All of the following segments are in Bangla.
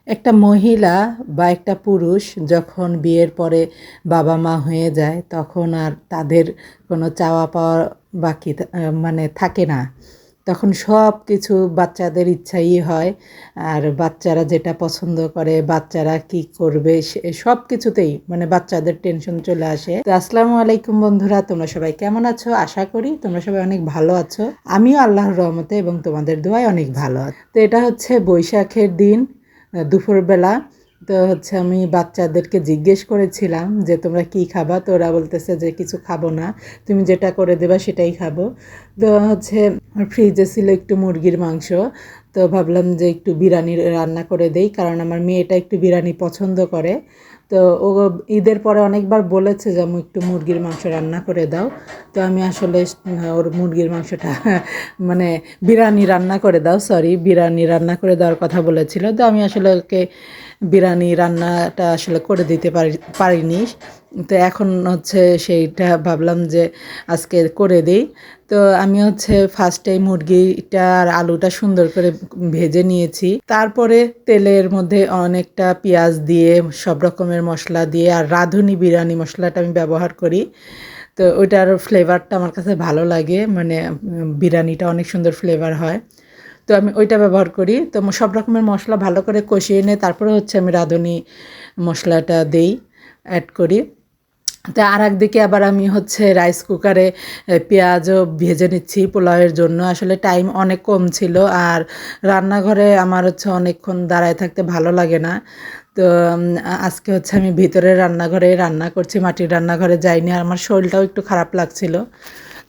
একটা মহিলা বা একটা পুরুষ যখন বিয়ের পরে বাবা মা হয়ে যায় তখন আর তাদের কোনো চাওয়া পাওয়া বাকি মানে থাকে না। তখন সব কিছু বাচ্চাদের ইচ্ছাই হয়। আর বাচ্চারা যেটা পছন্দ করে, বাচ্চারা কি করবে, সব কিছুতেই মানে বাচ্চাদের টেনশন চলে আসে। তো আসসালামু আলাইকুম বন্ধুরা, তোমরা সবাই কেমন আছো? আশা করি তোমরা সবাই অনেক ভালো আছো। আমিও আল্লাহর রহমতে এবং তোমাদের দোয়ায় অনেক ভালো আছি। তো এটা হচ্ছে বৈশাখের দিন, দুপুরবেলা। তো হচ্ছে আমি বাচ্চাদেরকে জিজ্ঞেস করেছিলাম যে তোমরা কি খাবা, তো ওরা বলতেছে যে কিছু খাবো না, তুমি যেটা করে দেবা সেটাই খাবো। তো হচ্ছে ফ্রিজে ছিল একটু মুরগির মাংস, তো ভাবলাম যে একটু বিরিয়ানি রান্না করে দেই, কারণ আমার মেয়েটা একটু বিরিয়ানি পছন্দ করে। তো ও ঈদের পরে অনেকবার বলেছে যে আমি একটু মুরগির মাংস রান্না করে দাও। তো আমি আসলে ওর মুরগির মাংসটা মানে বিরিয়ানি রান্না করে দাও, সরি, বিরিয়ানি রান্না করে দেওয়ার কথা বলেছিল। তো আমি আসলে ওকে বিরিয়ানি রান্নাটা আসলে করে দিতে পারিনি। তো এখন হচ্ছে সেইটা ভাবলাম যে আজকে করে দিই। তো আমি হচ্ছে ফার্স্টে মুরগিটা আর আলুটা সুন্দর করে ভেজে নিয়েছি, তারপরে তেলের মধ্যে অনেকটা পেঁয়াজ দিয়ে সব রকমের মশলা দিয়ে, আর রাঁধুনি বিরিয়ানি মশলাটা আমি ব্যবহার করি। তো ওইটার ফ্লেভারটা আমার কাছে ভালো লাগে, মানে বিরিয়ানিটা অনেক সুন্দর ফ্লেভার হয়। তো আমি ওইটা ব্যবহার করি। তো সব রকমের মশলা ভালো করে কষিয়ে নিয়ে তারপরে হচ্ছে আমি রাঁধুনি মশলাটা দেই, অ্যাড করি। তো আর একদিকে আবার আমি হচ্ছে রাইস কুকারে পেঁয়াজও ভেজে নিচ্ছি পোলাওয়ের জন্য। আসলে টাইম অনেক কম ছিল, আর রান্নাঘরে আমার হচ্ছে অনেকক্ষণ দাঁড়ায় থাকতে ভালো লাগে না। তো আজকে হচ্ছে আমি ভিতরে রান্নাঘরে রান্না করছি, মাটির রান্নাঘরে যাইনি, আর আমার শরীরটাও একটু খারাপ লাগছিল।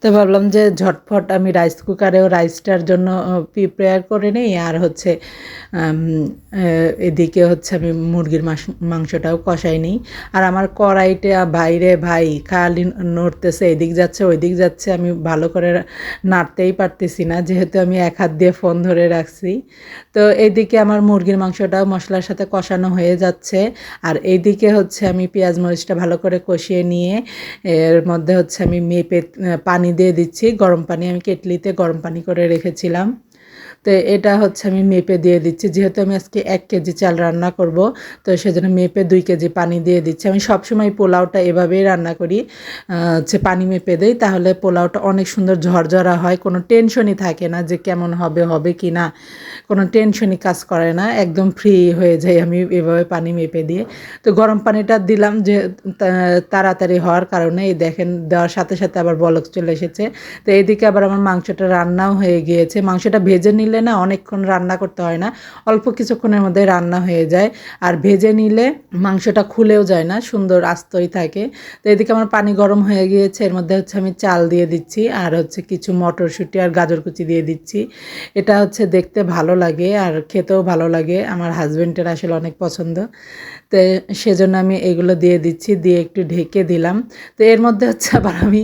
তো ভাবলাম যে ঝটফট আমি রাইস কুকারেও রাইসটার জন্য প্রিপেয়ার করে নিই, আর হচ্ছে এদিকে হচ্ছে আমি মুরগির মাংসটাও কষাই নিই। আর আমার কড়াইটা বাইরে ভাই খালি নড়তেছে, এদিক যাচ্ছে ওইদিক যাচ্ছে, আমি ভালো করে নাড়তেই পারতেছি না, যেহেতু আমি এক হাত দিয়ে ফোন ধরে রাখছি। তো এইদিকে আমার মুরগির মাংসটাও মশলার সাথে কষানো হয়ে যাচ্ছে, আর এইদিকে হচ্ছে আমি পেঁয়াজ মরিচটা ভালো করে কষিয়ে নিয়ে এর মধ্যে হচ্ছে আমি মেপে পানি দিয়ে দিচ্ছি। গরম পানি আমি কেটলিতে গরম পানি করে রেখেছিলাম। তো এটা হচ্ছে আমি মেপে দিয়ে দিচ্ছি, যেহেতু আমি আজকে 1 কেজি চাল রান্না করব, তো সেজন্য মেপে 2 কেজি পানি দিয়ে দিচ্ছি। আমি সবসময় পোলাওটা এভাবেই রান্না করি, হচ্ছে পানি মেপে দেই, তাহলে পোলাওটা অনেক সুন্দর ঝরঝরা হয়, কোনো টেনশনই থাকে না যে কেমন হবে হবে কি না, কোনো টেনশনই কাজ করে না, একদম ফ্রি হয়ে যাই আমি এভাবে পানি মেপে দিয়ে। তো গরম পানিটা দিলাম যে তাড়াতাড়ি হওয়ার কারণে, এই দেখেন দেওয়ার সাথে সাথে আবার বলক চলে এসেছে। তো এইদিকে আবার আমার মাংসটা রান্নাও হয়ে গিয়েছে। মাংসটা ভেজে নিলে না অনেকক্ষণ রান্না করতে হয় না, অল্প কিছুক্ষণের মধ্যে রান্না হয়ে যায়। আর ভেজে নিলে মাংসটা খুলেও যায় না, সুন্দর আস্তই থাকে। তো এদিকে আমার পানি গরম হয়ে গিয়েছে, এর মধ্যে হচ্ছে আমি চাল দিয়ে দিচ্ছি, আর হচ্ছে কিছু মটরশুঁটি আর গাজর কুচি দিয়ে দিচ্ছি। এটা হচ্ছে দেখতে ভালো লাগে আর খেতেও ভালো লাগে, আমার হাজব্যান্ডের আসলে অনেক পছন্দ। তো সেজন্য আমি এগুলো দিয়ে দিচ্ছি, দিয়ে একটু ঢেকে দিলাম। তো এর মধ্যে হচ্ছে আবার আমি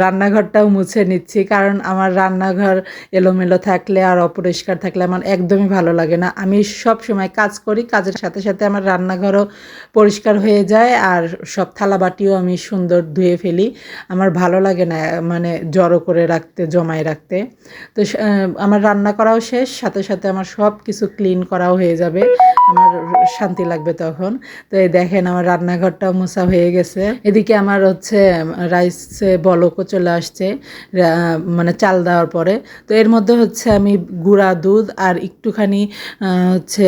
রান্নাঘরটাও মুছে নিচ্ছি, কারণ আমার রান্নাঘর এলোমেলো থাকলে আর অপরিষ্কার থাকলে আমার একদমই ভালো লাগে না। আমি সব সময় কাজ করি, কাজের সাথে সাথে আমার রান্নাঘরও পরিষ্কার হয়ে যায়, আর সব থালাবাটিও আমি সুন্দর ধুয়ে ফেলি। আমার ভালো লাগে না মানে জড়ো করে রাখতে, জমায় রাখতে। তো আমার রান্না করাও শেষ, সাথে সাথে আমার সব কিছু ক্লিন করাও হয়ে যাবে, আমার শান্তি লাগবে তখন। তো এই দেখেন আমার রান্নাঘরটাও মোছা হয়ে গেছে। এদিকে আমার হচ্ছে রাইসে বলকও চলে আসছে, মানে চাল দেওয়ার পরে। তো এর মধ্যে হচ্ছে আমি গুঁড়া দুধ আর একটুখানি হচ্ছে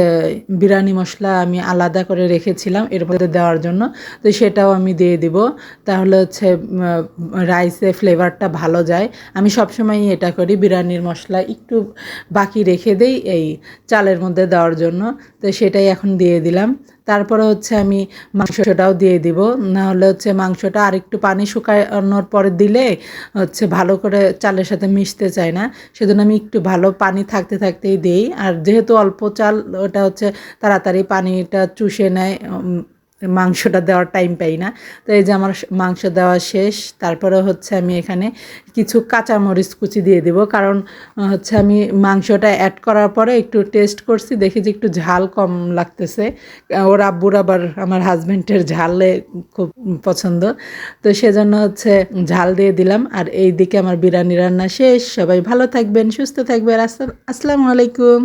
বিরিয়ানি মশলা আমি আলাদা করে রেখেছিলাম এর মধ্যে দেওয়ার জন্য, তো সেটাও আমি দিয়ে দিব, তাহলে হচ্ছে রাইসে ফ্লেভারটা ভালো যায়। আমি সবসময়ই এটা করি, বিরিয়ানির মশলা একটু বাকি রেখে দেই এই চালের মধ্যে দেওয়ার জন্য। তো সেটাই এখন দিয়ে দিলাম। তারপরে হচ্ছে আমি মাংসটাও দিয়ে দিব, নাহলে হচ্ছে মাংসটা আর একটু পানি শুকানোর পরে দিলে হচ্ছে ভালো করে চালের সাথে মিশতে চায় না, সেজন্য আমি একটু ভালো পানি থাকতে থাকতেই দিই। আর যেহেতু অল্প চাল, ওটা হচ্ছে তাড়াতাড়ি পানিটা চুষে নেয়, মাংসটা দেওয়ার টাইম পাই না। তো এই যে আমার মাংস দেওয়া শেষ, তারপরে হচ্ছে আমি এখানে কিছু কাঁচামরিচ কুচি দিয়ে দিব, কারণ হচ্ছে আমি মাংসটা অ্যাড করার পরে একটু টেস্ট করছি, দেখি যে একটু ঝাল কম লাগতেছে। ওর আব্বুর আবার আমার হাজব্যান্ডের ঝালে খুব পছন্দ, তো সেজন্য হচ্ছে ঝাল দিয়ে দিলাম। আর এই দিকে আমার বিরিয়ানি রান্না শেষ। সবাই ভালো থাকবেন, সুস্থ থাকবেন। আসসালামু আলাইকুম।